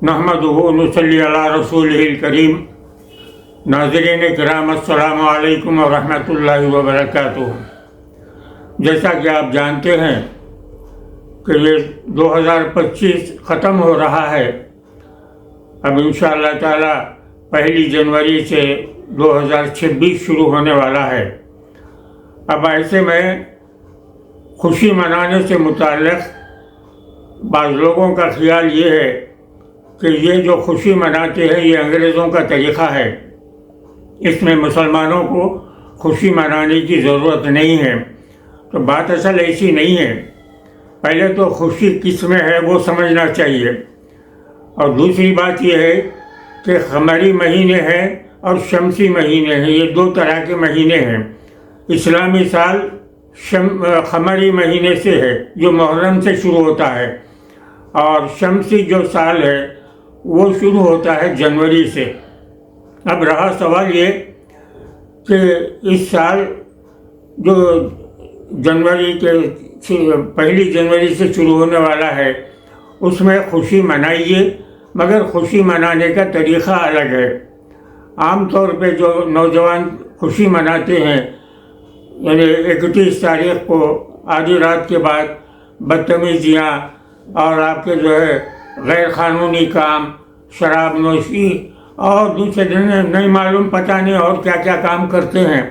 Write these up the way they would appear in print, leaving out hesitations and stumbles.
نحمدہ و نصلی علی رسولہ الکریم۔ ناظرین کرام، السلام علیکم ورحمۃ اللہ وبرکاتہ۔ جیسا کہ آپ جانتے ہیں کہ یہ 2025 ختم ہو رہا ہے۔ اب انشاءاللہ تعالی 1 جنوری سے 2026 شروع ہونے والا ہے۔ اب ایسے میں خوشی منانے سے متعلق بعض لوگوں کا خیال یہ ہے کہ یہ جو خوشی مناتے ہیں یہ انگریزوں کا طریقہ ہے، اس میں مسلمانوں کو خوشی منانے کی ضرورت نہیں ہے۔ تو بات اصل ایسی نہیں ہے۔ پہلے تو خوشی کس میں ہے وہ سمجھنا چاہیے، اور دوسری بات یہ ہے کہ قمری مہینے ہیں اور شمسی مہینے ہیں، یہ 2 طرح کے مہینے ہیں۔ اسلامی سال قمری مہینے سے ہے جو محرم سے شروع ہوتا ہے، اور شمسی جو سال ہے وہ شروع ہوتا ہے جنوری سے۔ اب رہا سوال یہ کہ اس سال جو جنوری کے 1 جنوری سے شروع ہونے والا ہے اس میں خوشی منائیے، مگر خوشی منانے کا طریقہ الگ ہے۔ عام طور پہ جو نوجوان خوشی مناتے ہیں، یعنی 31 تاریخ کو آدھی رات کے بعد بدتمیزیاں اور آپ کے جو ہے غیر قانونی کام، شراب نوشی اور دوسرے دن نہیں معلوم پتہ نہیں اور کیا کیا کام کرتے ہیں،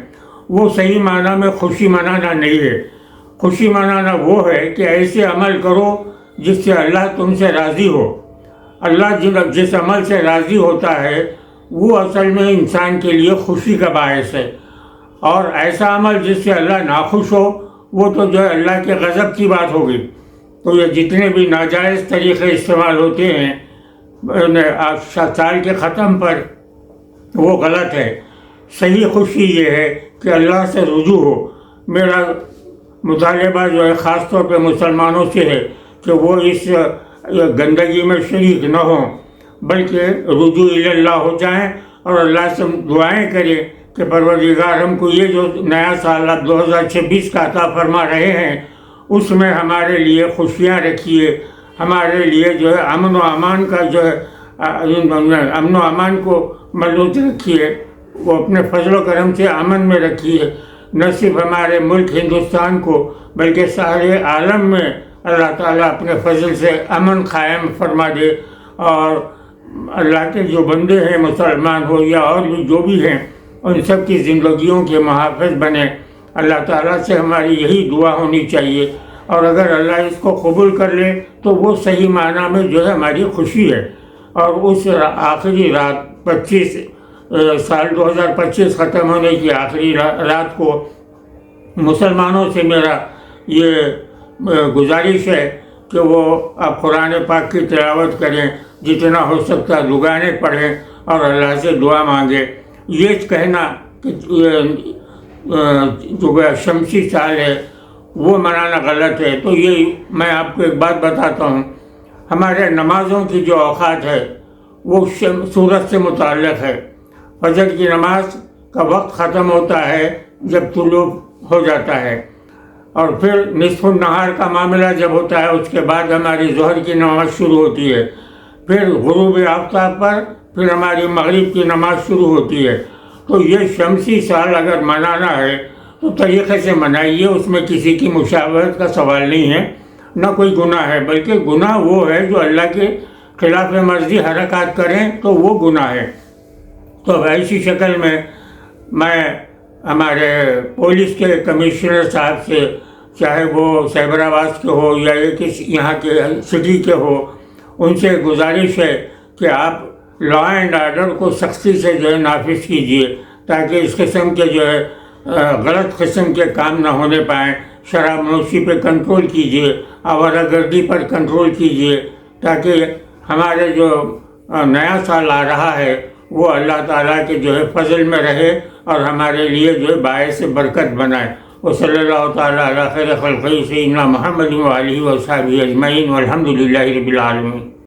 وہ صحیح معنی میں خوشی منانا نہیں ہے۔ خوشی منانا وہ ہے کہ ایسے عمل کرو جس سے اللہ تم سے راضی ہو۔ اللہ جس عمل سے راضی ہوتا ہے وہ اصل میں انسان کے لیے خوشی کا باعث ہے، اور ایسا عمل جس سے اللہ ناخوش ہو وہ تو جو ہے اللہ کے غضب کی بات ہوگی۔ تو یہ جتنے بھی ناجائز طریقے استعمال ہوتے ہیں سال کے ختم پر، وہ غلط ہے۔ صحیح خوشی یہ ہے کہ اللہ سے رجوع ہو۔ میرا مطالبہ جو ہے خاص طور پہ مسلمانوں سے ہے کہ وہ اس گندگی میں شریک نہ ہوں، بلکہ رجوع اللہ ہو جائیں اور اللہ سے دعائیں کریں کہ پروردگار ہم کو یہ جو نیا سال آپ 2026 کا عطا فرما رہے ہیں اس میں ہمارے لیے خوشیاں رکھیے، ہمارے لیے جو ہے امن و امان کا جو ہے امن و امان کو مضبوط رکھیے، وہ اپنے فضل و کرم سے امن میں رکھیے، نہ صرف ہمارے ملک ہندوستان کو بلکہ سارے عالم میں اللہ تعالیٰ اپنے فضل سے امن قائم فرما دے، اور اللہ کے جو بندے ہیں مسلمان ہو یا اور جو بھی ہیں ان سب کی زندگیوں کے محافظ بنے۔ اللہ تعالیٰ سے ہماری یہی دعا ہونی چاہیے، اور اگر اللہ اس کو قبول کر لے تو وہ صحیح معنی میں جو ہے ہماری خوشی ہے۔ اور اس آخری رات 2025 ختم ہونے کی آخری رات کو مسلمانوں سے میرا یہ گزارش ہے کہ وہ آپ قرآن پاک کی تلاوت کریں، جتنا ہو سکتا دعائیں پڑھیں اور اللہ سے دعا مانگیں۔ یہ کہنا کہ جو شمسی سال ہے وہ منانا غلط ہے، تو یہ میں آپ کو ایک بات بتاتا ہوں۔ ہمارے نمازوں کی جو اوقات ہے وہ سورج سے متعلق ہے۔ فجر کی نماز کا وقت ختم ہوتا ہے جب طلوع ہو جاتا ہے، اور پھر نصف النہار کا معاملہ جب ہوتا ہے اس کے بعد ہماری ظہر کی نماز شروع ہوتی ہے، پھر غروب آفتاب پر پھر ہماری مغرب کی نماز شروع ہوتی ہے۔ تو یہ شمسی سال اگر منانا ہے تو طریقے سے منائیے، اس میں کسی کی مشابہت کا سوال نہیں ہے، نہ کوئی گناہ ہے، بلکہ گناہ وہ ہے جو اللہ کے خلاف مرضی حرکات کریں تو وہ گناہ ہے۔ تو ایسی شکل میں ہمارے پولیس کے کمشنر صاحب سے، چاہے وہ سیبرآباد کے ہو یا یہاں کے سٹی کے ہو، ان سے گزارش ہے کہ آپ لا اینڈ آرڈر کو سختی سے جو ہے نافذ کیجیے، تاکہ اس قسم کے جو ہے غلط قسم کے کام نہ ہونے پائیں۔ شراب نوشی پہ کنٹرول کیجیے، آوارہ گردی پر کنٹرول کیجیے، تاکہ ہمارے جو نیا سال آ رہا ہے وہ اللہ تعالیٰ کے جو ہے فضل میں رہے اور ہمارے لیے جو ہے باعث برکت بنائے۔ وصلی اللہ تعالیٰ علی خیر خلقہ سیدنا محمد وآلہ وصحبہ اجمعین والحمد للہ رب العالمین۔